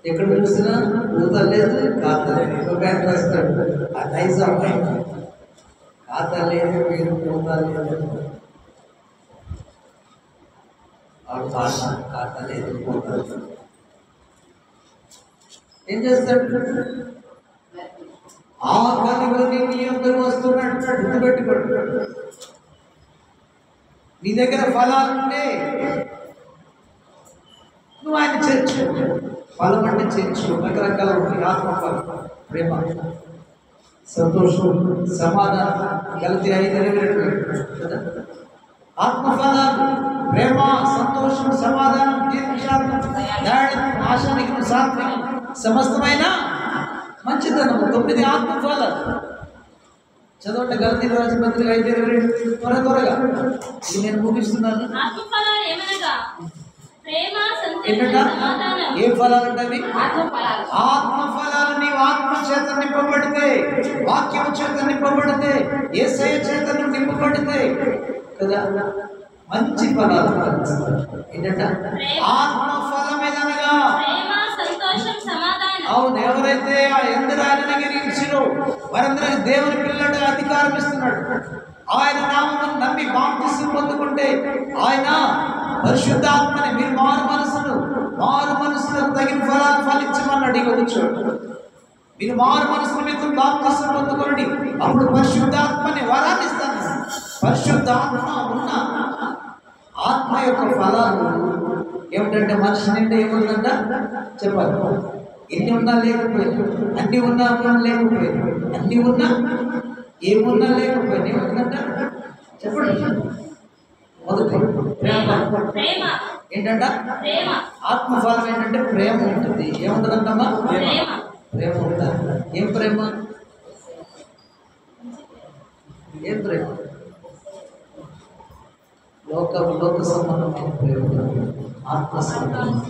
ఎక్కడ చూసినా ఊత లేదు, ఖాతా లేదు. ఒక ఆయన రాస్తాడు ఆ నైజ్ అమ్మాయి, ఖాతా లేదు, మీరు ఊత లేదు, ఆవిడ భాష ఖాతా లేదు, ఊత లేదు. ఏం చేస్తాడు? ఆ పనిలోని నీ అందరూ వస్తున్నట్టు గుర్తుపెట్టుకోండి. నీ దగ్గర ఫలాలుంటే నువ్వు ఆయన చేర్చు. ఫలం అంటే చేర్చు. రకరకాల ఆత్మఫలం, ప్రేమ, సంతోషం, సమాధానం, కలిసి 5 కదా. ఆత్మఫలాలు ప్రేమ, సంతోషం, సమాధానం, దీర్ఘశాంతం, దయాళుత్వం, ఆశానికం, సాత్వికం, సమస్తమైన మంచితనం. 9 ఆత్మఫలాలు చదవండి. గలతీ రాసిన పత్రిక 5:22. త్వరగా ఇది నేను ముగిస్తున్నాను. ఏ ఫలాలు అంటే ఆత్మఫలాలు. నీవు ఆత్మ చేత నింపబడితే, వాక్యం చేత నింపబడితే, యేసయ్య చేత నింపబడితే కదా మంచి ఫలాలు. ఏంటంట? ఆత్మఫలం ఏదనగా అవును. ఎవరైతే ఆ ఎందరు ఆయనని గిరించిరో వారందరికీ దేవుని పిల్లలుగా అధికారం ఇస్తున్నాడు. ఆయన నామమును నమ్మి బాప్తిసం పొందుకుంటే ఆయన పరిశుద్ధాత్మని మీరు మారు మనసులకు తగిన ఫలాలు ఫలించమన్నాడు. ఇక కూర్చోండి. మీరు మారు మనసు నిమిత్తం బాప్తిసం పొందుకోండి, అప్పుడు పరిశుద్ధాత్మని వరాన్ని ఇస్తాను. పరిశుద్ధాత్మ ఉన్న ఆత్మ యొక్క ఫలాలు ఏమిటంటే మనిషి నిండా ఏముందంట చెప్పాలి. ఎన్ని ఉన్నా లేకపోయినా, అన్ని ఉన్నా లేకపోయినా, అన్ని ఉన్నా ఏమున్నా లేకపోయినా ఏముందంట చెప్పండి. మొదటి ప్రేమ. ఏంటంట? ఆత్మఫలం ఏంటంటే ప్రేమ ఉంటుంది. ఏముంటుందంటమ్మా? ప్రేమ ఉంటుంది. ఏం ప్రేమ? ఏం ప్రేమ? లోక సంబంధమైన ప్రేమ, ఆత్మ సంబంధం.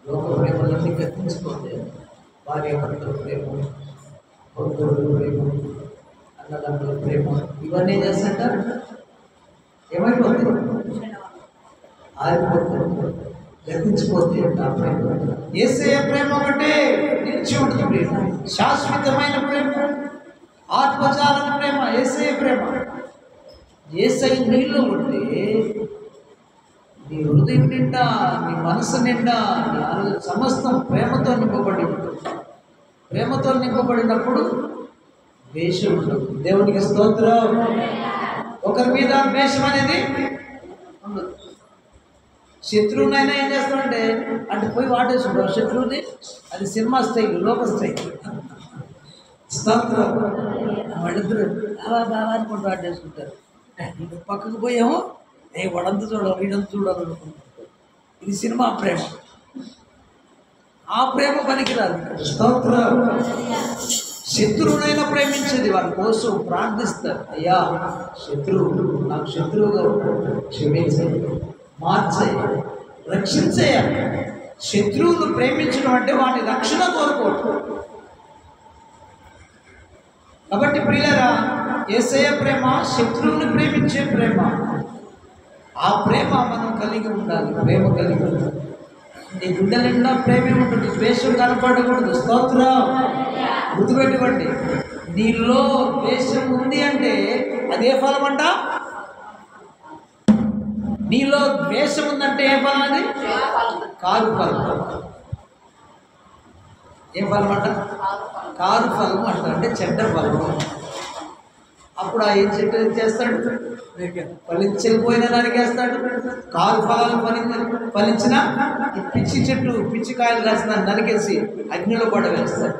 లోక ప్రేమలన్నీ కత్తించుకోండి. భార్య భర్తల ప్రేమ, బంధువుల ప్రేమ, అన్నదమ్ముల ప్రేమ, ఇవన్నీ ఏం చేస్తుంటారు? ఏమైపోతుంది? ఆరిపోతుంది, గతించిపోతే ఆ ప్రేమ. యేసయ్య ప్రేమ ఒకటే నిలిచి ఉంటుంది ప్రేమ, శాశ్వతమైన ప్రేమ, ఆత్మజాలం ప్రేమ, యేసయ్య ప్రేమ. యేసయ్య నీళ్ళు ఉంటే నీ హృదయం నిండా, నీ మనసు నిండా, నీ సమస్తం ప్రేమతో నింపబడి ఉంటుంది. ప్రేమతో నింపబడినప్పుడు ద్వేషం ఉండదు. దేవునికి స్తోత్రం. ఒకరి మీద ద్వేషం అనేది ఉండదు. శత్రువునైనా ఏం చేస్తామంటే అంటే పోయి వాడేసుకుంటారు శత్రువుని. అది సినిమా స్టైల్, లోక స్టైల్. స్తోత్రం. వాళ్ళిద్దరు బాగా అనుకుంటూ వాడేసుకుంటారు. పక్కకు పోయామో వాడంతా చూడాలి, వీడంతా చూడాలి అనుకుంటారు. ఇది సినిమా ప్రేమ. ఆ ప్రేమ పనికిరాదు. స్తోత్రం. శత్రువునైనా ప్రేమించేది, వాళ్ళ కోసం ప్రార్థిస్తారు. అయ్యా శత్రువు నాకు శత్రువుగా క్షమించేది, మార్చేయ, రక్షించేయ. శత్రువును ప్రేమించడం అంటే వాటి రక్షణ కోరుకోవడం. కాబట్టి ప్రియులారా, యేసయ్య ప్రేమ శత్రువుని ప్రేమించే ప్రేమ. ఆ ప్రేమ మనం కలిగి ఉండాలి. ప్రేమ కలిగి ఉండాలి. నీ గుండె నిండా ప్రేమే ఉంటుంది, ద్వేషం కనపడకూడదు. స్తోత్రం. గుర్తుపెట్టుకోండి, నీలో ద్వేషం ఉంది అంటే అదే ఫలం అంట. నీలో ద్వేషం ఉందంటే ఏ ఫలం? అది కారు ఫలం. ఏ ఫలం అంట? కారు ఫలం అంట, అంటే చెడ్డ ఫలం. అప్పుడు ఆ ఏం చెట్టు చేస్తాడు? ఫలించకపోయినా నరికేస్తాడు. కారు ఫలాలు ఫలించిన ఈ పిచ్చి చెట్టు, పిచ్చి కాయలు కాసిన నరికేసి అగ్నిలో పడవేస్తాడు.